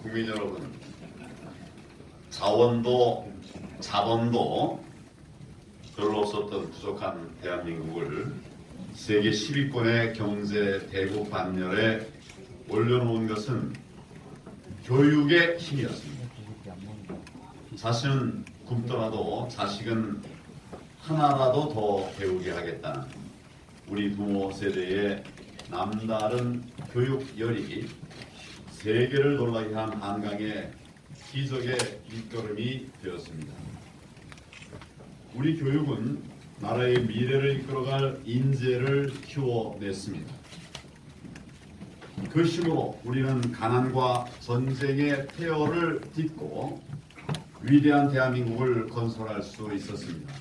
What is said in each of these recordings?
국민 여러분, 자원도 자본도 별로 없었던 부족한 대한민국을 세계 10위권의 경제 대국 반열에 올려놓은 것은 교육의 힘이었습니다. 자신은 굶더라도 자식은 하나라도 더 배우게 하겠다는 우리 부모 세대의 남다른 교육열이 세계를 놀라게 한 한강의 기적의 밑거름이 되었습니다. 우리 교육은 나라의 미래를 이끌어갈 인재를 키워냈습니다. 그 힘으로 우리는 가난과 전쟁의 폐허를 딛고 위대한 대한민국을 건설할 수 있었습니다.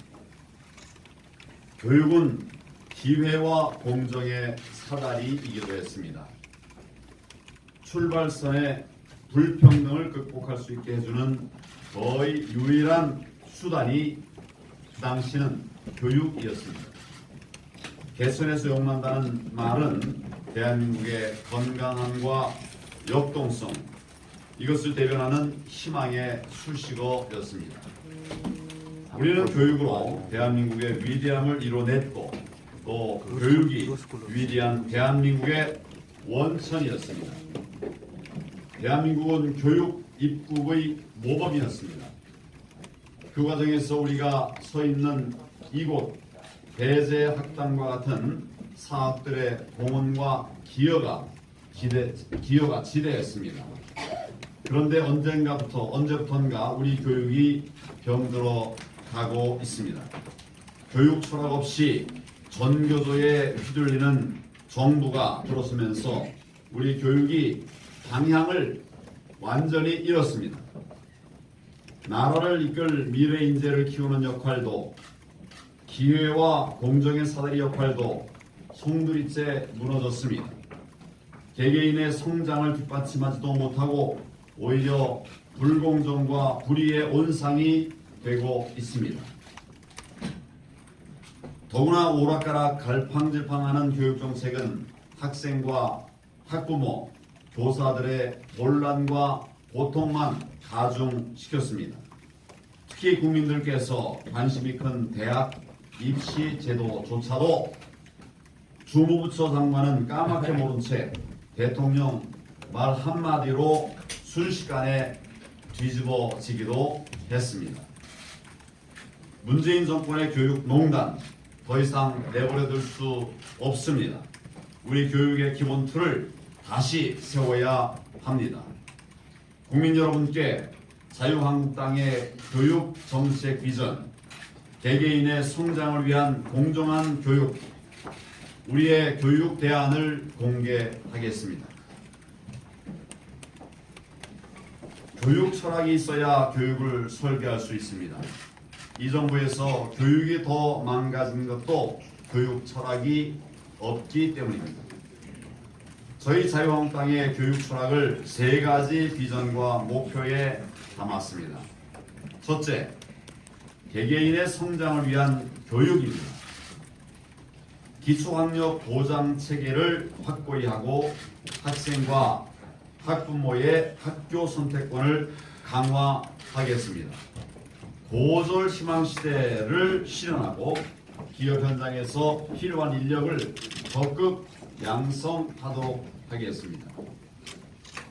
교육은 기회와 공정의 사다리이기도 했습니다. 출발선의 불평등을 극복할 수 있게 해주는 거의 유일한 수단이 그 당시는 교육이었습니다. 개천에서 욕난다는 말은 대한민국의 건강함과 역동성, 이것을 대변하는 희망의 수식어였습니다. 우리는 교육으로 대한민국의 위대함을 이뤄냈고 또 교육이 위대한 대한민국의 원천이었습니다. 대한민국은 교육 입국의 모범이었습니다. 그 과정에서 우리가 서 있는 이곳 배재학당과 같은 사학들의 공헌과 기여가 지대했습니다. 그런데 언제부턴가 우리 교육이 병들어 가고 있습니다. 교육 철학 없이 전교조에 휘둘리는 정부가 들어서면서 우리 교육이 방향을 완전히 잃었습니다. 나라를 이끌 미래 인재를 키우는 역할도 기회와 공정의 사다리 역할도 송두리째 무너졌습니다. 개개인의 성장을 뒷받침하지도 못하고 오히려 불공정과 불의의 온상이 되고 있습니다. 더구나 오락가락 갈팡질팡하는 교육정책은 학생과 학부모, 교사들의 혼란과 고통만 가중시켰습니다. 특히 국민들께서 관심이 큰 대학 입시 제도조차도 주무부처 장관은 까맣게 모른 채 대통령 말 한마디로 순식간에 뒤집어지기도 했습니다. 문재인 정권의 교육농단 더 이상 내버려둘 수 없습니다. 우리 교육의 기본 틀을 다시 세워야 합니다. 국민 여러분께 자유한국당의 교육 정책 비전, 개개인의 성장을 위한 공정한 교육, 우리의 교육 대안을 공개하겠습니다. 교육 철학이 있어야 교육을 설계할 수 있습니다. 이 정부에서 교육이 더 망가진 것도 교육 철학이 없기 때문입니다. 저희 자유한국당의 교육 철학을 세 가지 비전과 목표에 담았습니다. 첫째, 개개인의 성장을 위한 교육입니다. 기초학력 보장 체계를 확고히 하고 학생과 학부모의 학교 선택권을 강화하겠습니다. 고졸 희망 시대를 실현하고 기업 현장에서 필요한 인력을 적극 양성하도록 하겠습니다.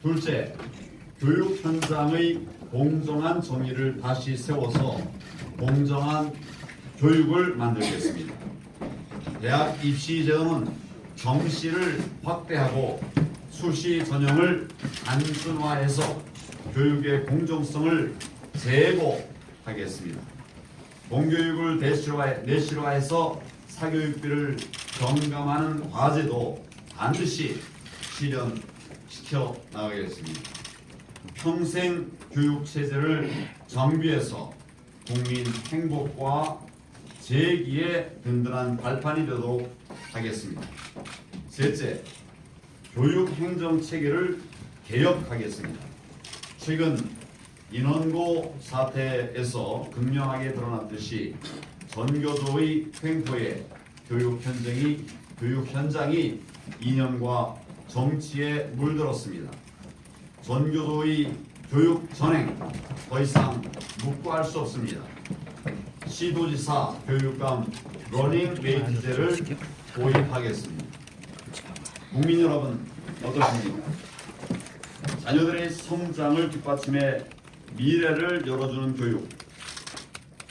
둘째, 교육 현장의 공정한 정의를 다시 세워서 공정한 교육을 만들겠습니다. 대학 입시 제도는 정시를 확대하고 수시 전형을 단순화해서 교육의 공정성을 제고하겠습니다. 공교육을 내실화해서 사교육비를 경감하는 과제도 반드시 실현시켜 나가겠습니다. 평생 교육 체제를 정비해서 국민 행복과 재기의 든든한 발판이 되도록 하겠습니다. 셋째, 교육 행정 체계를 개혁하겠습니다. 최근 인원고 사태에서 극명하게 드러났듯이 전교조의 횡포에 교육 현장이 이념과 정치에 물들었습니다. 전교조의 교육 전행 더 이상 묵고할 수 없습니다. 시도지사 교육감 러닝메이트제를 도입하겠습니다. 국민 여러분 어떠십니까? 자녀들의 성장을 뒷받침해 미래를 열어주는 교육,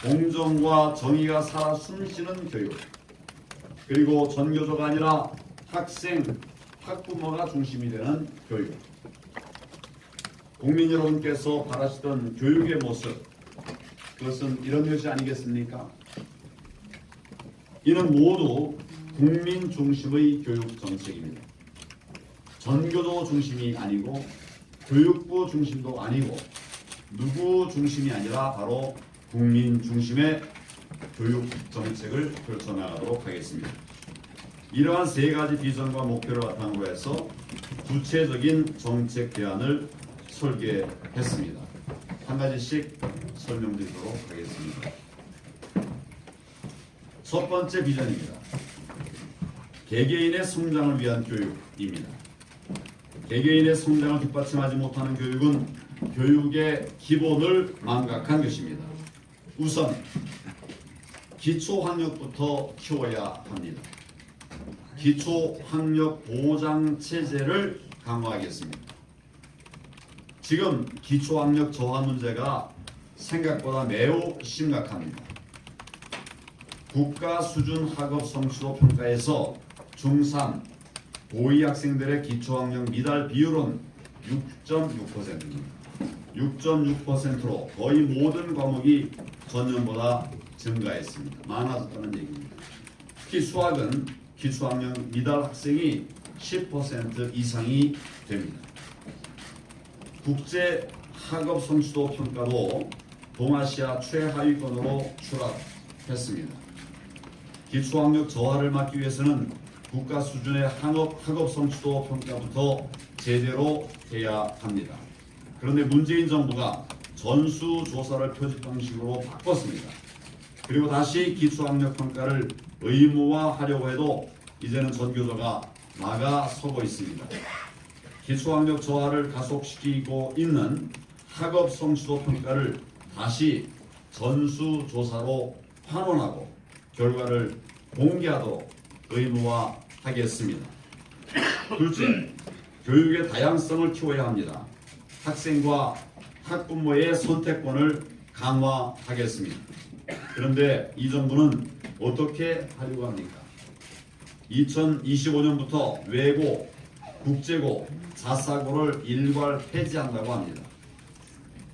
공정과 정의가 살아 숨쉬는 교육, 그리고 전교조가 아니라 학생, 학부모가 중심이 되는 교육. 국민 여러분께서 바라시던 교육의 모습, 그것은 이런 것이 아니겠습니까? 이는 모두 국민 중심의 교육 정책입니다. 전교조 중심이 아니고 교육부 중심도 아니고 누구 중심이 아니라 바로 국민 중심의 교육 정책을 펼쳐나가도록 하겠습니다. 이러한 세 가지 비전과 목표를 바탕으로 해서 구체적인 정책 대안을 설계했습니다. 한 가지씩 설명드리도록 하겠습니다. 첫 번째 비전입니다. 개개인의 성장을 위한 교육입니다. 개개인의 성장을 뒷받침하지 못하는 교육은 교육의 기본을 망각한 것입니다. 우선 기초학력부터 키워야 합니다. 기초학력 보장 체제를 강화하겠습니다. 지금 기초학력 저하 문제가 생각보다 매우 심각합니다. 국가 수준 학업 성취도 평가에서 중3, 고2 학생들의 기초학력 미달 비율은 6.6%입니다. 6.6%로 거의 모든 과목이 전년보다 증가했습니다. 많아졌다는 얘기입니다. 특히 수학은 기초학력 미달 학생이 10% 이상이 됩니다. 국제 학업 성취도 평가도 동아시아 최하위권으로 추락했습니다. 기초학력 저하를 막기 위해서는 국가 수준의 학업 성취도 평가부터 제대로 해야 합니다. 그런데 문재인 정부가 전수조사를 표집 방식으로 바꿨습니다. 그리고 다시 기초학력 평가를 의무화하려고 해도 이제는 전교조가 나가서고 있습니다. 기초학력 저하를 가속시키고 있는 학업 성취도 평가를 다시 전수조사로 환원하고 결과를 공개하도록 의무화하겠습니다. 둘째, 교육의 다양성을 키워야 합니다. 학생과 학부모의 선택권을 강화하겠습니다. 그런데 이 정부는 어떻게 하려고 합니까? 2025년부터 외고, 국제고, 자사고를 일괄 폐지한다고 합니다.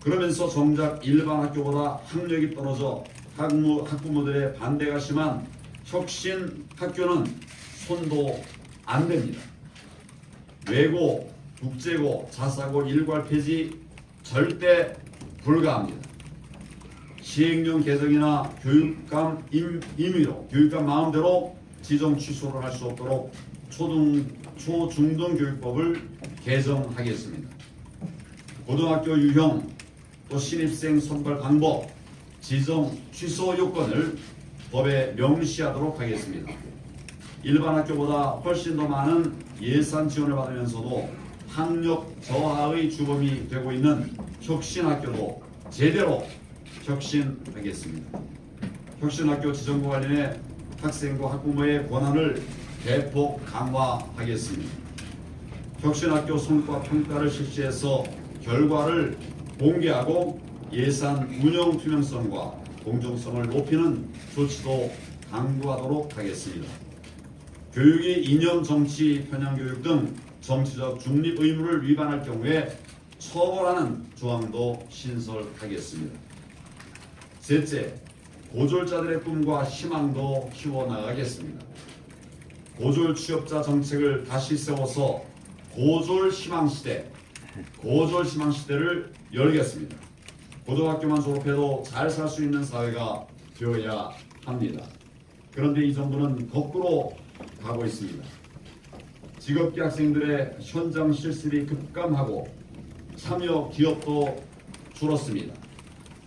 그러면서 정작 일반 학교보다 학력이 떨어져 학부모들의 반대가 심한 혁신 학교는 손도 안 댑니다. 외고, 국제고, 자사고 일괄 폐지 절대 불가합니다. 시행령 개정이나 교육감 임의로, 교육감 마음대로 지정 취소를 할 수 없도록 초중등교육법을 개정하겠습니다. 고등학교 유형, 또 신입생 선발 방법, 지정 취소 요건을 법에 명시하도록 하겠습니다. 일반 학교보다 훨씬 더 많은 예산 지원을 받으면서도 학력 저하의 주범이 되고 있는 혁신학교도 제대로 혁신하겠습니다. 혁신학교 지정과 관련해 학생과 학부모의 권한을 대폭 강화하겠습니다. 혁신학교 성과 평가를 실시해서 결과를 공개하고 예산 운영 투명성과 공정성을 높이는 조치도 강구하도록 하겠습니다. 교육이 이념 정치 편향 교육 등 정치적 중립 의무를 위반할 경우에 처벌하는 조항도 신설하겠습니다. 셋째, 고졸자들의 꿈과 희망도 키워나가겠습니다. 고졸 취업자 정책을 다시 세워서 고졸 희망시대를 열겠습니다. 고등학교만 졸업해도 잘 살 수 있는 사회가 되어야 합니다. 그런데 이 정부는 거꾸로 가고 있습니다. 직업계 학생들의 현장 실습이 급감하고 참여 기업도 줄었습니다.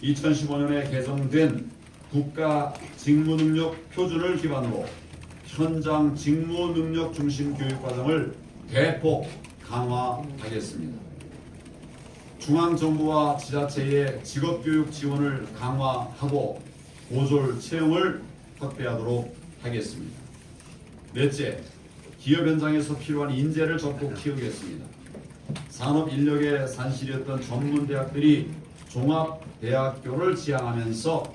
2015년에 개정된 국가 직무능력 표준을 기반으로 현장 직무능력 중심 교육과정을 대폭 강화하겠습니다. 중앙정부와 지자체의 직업교육 지원을 강화하고 고졸 채용을 확대하도록 하겠습니다. 넷째, 기업 현장에서 필요한 인재를 적극 키우겠습니다. 산업 인력의 산실이었던 전문대학들이 종합대학교를 지향하면서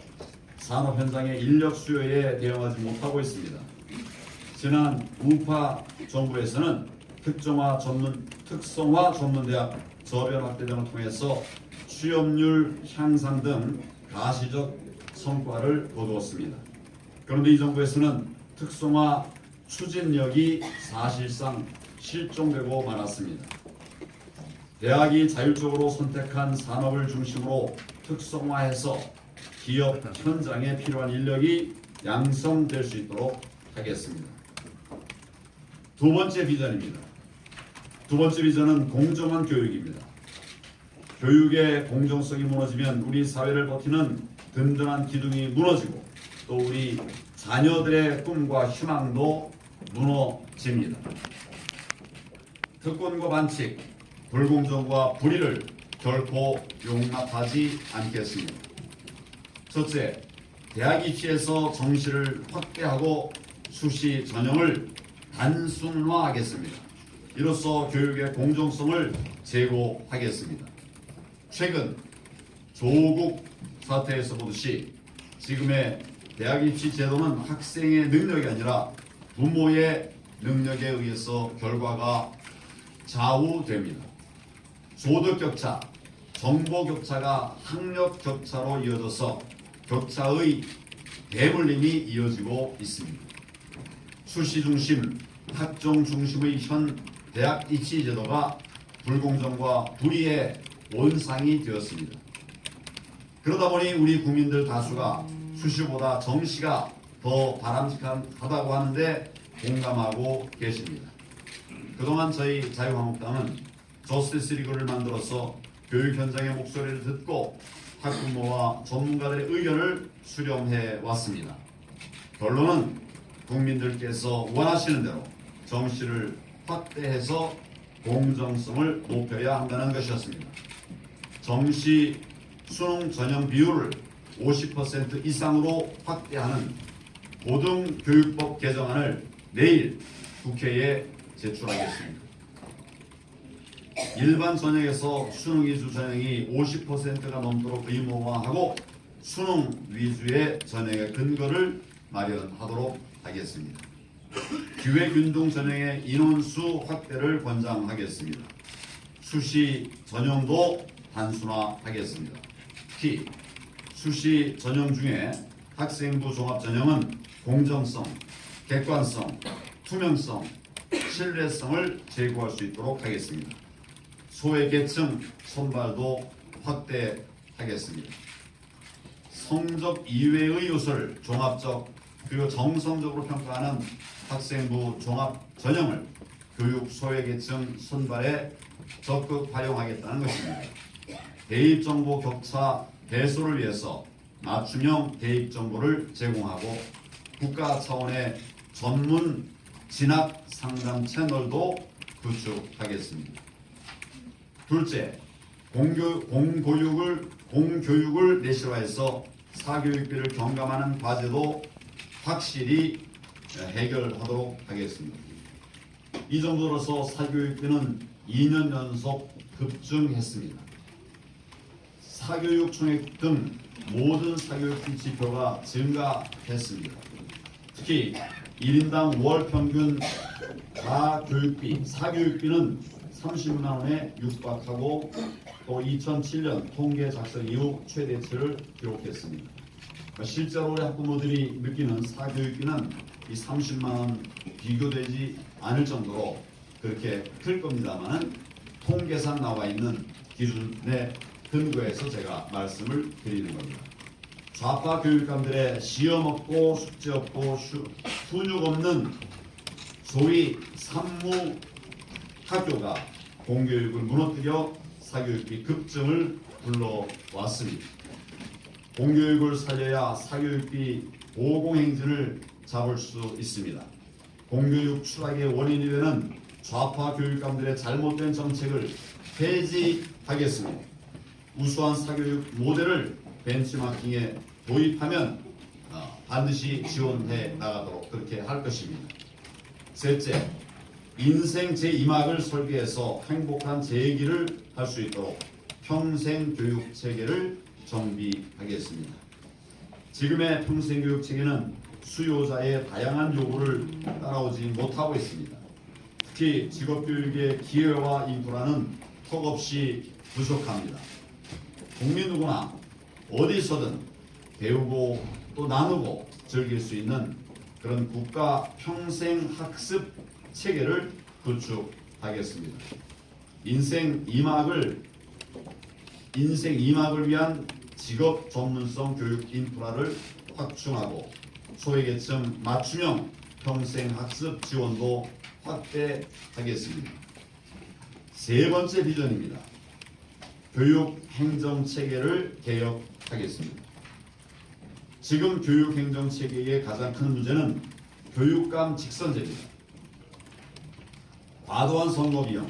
산업 현장의 인력 수요에 대응하지 못하고 있습니다. 지난 우파 정부에서는 특성화 전문대학 저변 확대 등을 통해서 취업률 향상 등 가시적 성과를 거두었습니다. 그런데 이 정부에서는 특성화 추진력이 사실상 실종되고 말았습니다. 대학이 자율적으로 선택한 산업을 중심으로 특성화해서 기업 현장에 필요한 인력이 양성될 수 있도록 하겠습니다. 두 번째 비전입니다. 두 번째 비전은 공정한 교육입니다. 교육의 공정성이 무너지면 우리 사회를 버티는 든든한 기둥이 무너지고 또 우리 자녀들의 꿈과 희망도 무너집니다. 특권과 반칙, 불공정과 불의를 결코 용납하지 않겠습니다. 첫째, 대학 입시에서 정시를 확대하고 수시 전형을 단순화하겠습니다. 이로써 교육의 공정성을 제고하겠습니다. 최근 조국 사태에서 보듯이 지금의 대학 입시 제도는 학생의 능력이 아니라 부모의 능력에 의해서 결과가 좌우됩니다. 소득 격차, 정보 격차가 학력 격차로 이어져서 격차의 대물림이 이어지고 있습니다. 수시 중심, 학종 중심의 현 대학 입시 제도가 불공정과 불의의 온상이 되었습니다. 그러다 보니 우리 국민들 다수가 수시보다 정시가 더 바람직하다고 하는데 공감하고 계십니다. 그동안 저희 자유한국당은 저스티스 리그를 만들어서 교육 현장의 목소리를 듣고 학부모와 전문가들의 의견을 수렴해 왔습니다. 결론은 국민들께서 원하시는 대로 정시를 확대해서 공정성을 높여야 한다는 것이었습니다. 정시 수능 전형 비율을 50% 이상으로 확대하는 고등교육법 개정안을 내일 국회에 제출하겠습니다. 일반 전형에서 수능 위주 전형이 50%가 넘도록 의무화하고 수능 위주의 전형의 근거를 마련하도록 하겠습니다. 기획윤동 전형의 인원수 확대를 권장하겠습니다. 수시 전형도 단순화하겠습니다. 특히 수시 전형 중에 학생부 종합 전형은 공정성, 객관성, 투명성, 신뢰성을 제고할 수 있도록 하겠습니다. 소외계층 선발도 확대하겠습니다. 성적 이외의 요소를 종합적 그리고 정성적으로 평가하는 학생부 종합 전형을 교육 소외계층 선발에 적극 활용하겠다는 것입니다. 대입정보 격차 해소를 위해서 맞춤형 대입정보를 제공하고 국가 차원의 전문 진학 상담 채널도 구축하겠습니다. 둘째, 공교육을 내실화해서 사교육비를 경감하는 과제도 확실히 해결하도록 하겠습니다. 이 정도로서 사교육비는 2년 연속 급증했습니다. 사교육 총액 등 모든 사교육비 지표가 증가했습니다. 특히 1인당 월 평균 사교육비는 30만 원에 육박하고 또 2007년 통계 작성 이후 최대치를 기록했습니다. 실제로 우리 학부모들이 느끼는 사교육비는 이 30만 원 비교되지 않을 정도로 그렇게 클 겁니다만은 통계상 나와 있는 기준에 근거해서 제가 말씀을 드리는 겁니다. 좌파 교육감들의 시험 없고 숙제 없고 훈육 없는 소위 산무 학교가 공교육을 무너뜨려 사교육비 급증을 불러왔습니다. 공교육을 살려야 사교육비 보공행진을 잡을 수 있습니다. 공교육 추락의 원인이 되는 좌파 교육감들의 잘못된 정책을 폐지하겠습니다. 우수한 사교육 모델을 벤치마킹에 도입하면 반드시 지원해 나가도록 그렇게 할 것입니다. 셋째, 인생 제2막을 설계해서 행복한 재기를 할 수 있도록 평생교육 체계를 정비하겠습니다. 지금의 평생교육 체계는 수요자의 다양한 요구를 따라오지 못하고 있습니다. 특히 직업교육의 기회와 인프라는 턱없이 부족합니다. 국민 누구나 어디서든 배우고 또 나누고 즐길 수 있는 그런 국가 평생학습 체계를 구축하겠습니다. 인생 2막을 위한 직업 전문성 교육 인프라를 확충하고 소외계층 맞춤형 평생학습 지원도 확대하겠습니다. 세 번째 비전입니다. 교육 행정 체계를 개혁하겠습니다. 지금 교육 행정 체계의 가장 큰 문제는 교육감 직선제입니다. 과도한 선거 비용,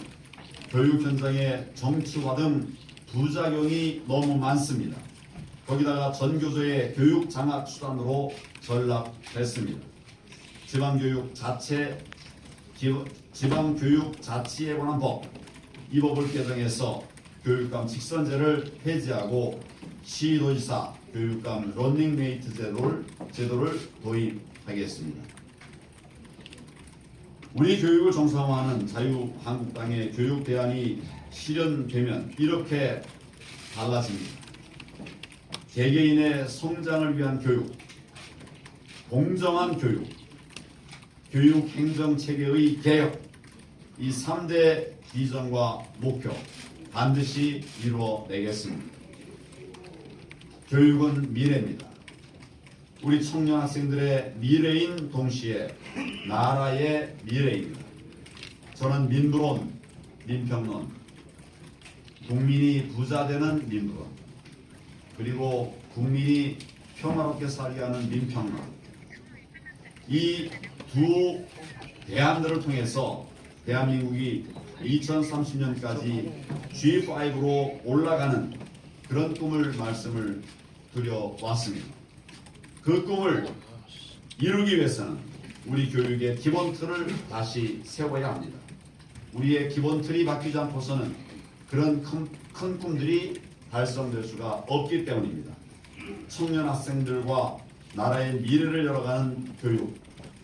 교육 현장의 정치화 등 부작용이 너무 많습니다. 거기다가 전교조의 교육 장악 수단으로 전락했습니다. 지방교육 자치에 관한 법, 이 법을 개정해서 교육감 직선제를 폐지하고 시도지사 교육감 런닝메이트 제도를 도입하겠습니다. 우리 교육을 정상화하는 자유한국당의 교육 대안이 실현되면 이렇게 달라집니다. 개개인의 성장을 위한 교육, 공정한 교육, 교육 행정 체계의 개혁, 이 3대 비전과 목표 반드시 이루어내겠습니다. 교육은 미래입니다. 우리 청년 학생들의 미래인 동시에 나라의 미래입니다. 저는 민부론, 민평론, 국민이 부자되는 민부론, 그리고 국민이 평화롭게 살게 하는 민평론, 이 두 대안들을 통해서 대한민국이 2030년까지 G5로 올라가는 그런 꿈을 말씀을 드려왔습니다. 그 꿈을 이루기 위해서는 우리 교육의 기본 틀을 다시 세워야 합니다. 우리의 기본 틀이 바뀌지 않고서는 그런 큰 꿈들이 달성될 수가 없기 때문입니다. 청년 학생들과 나라의 미래를 열어가는 교육,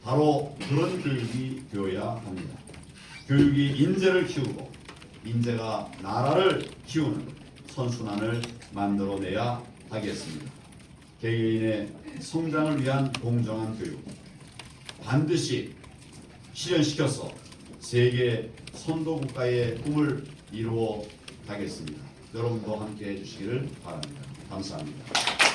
바로 그런 교육이 되어야 합니다. 교육이 인재를 키우고 인재가 나라를 키우는 선순환을 만들어내야 하겠습니다. 개개인의 성장을 위한 공정한 교육 반드시 실현시켜서 세계 선도국가의 꿈을 이루어 가겠습니다. 여러분도 함께해 주시기를 바랍니다. 감사합니다.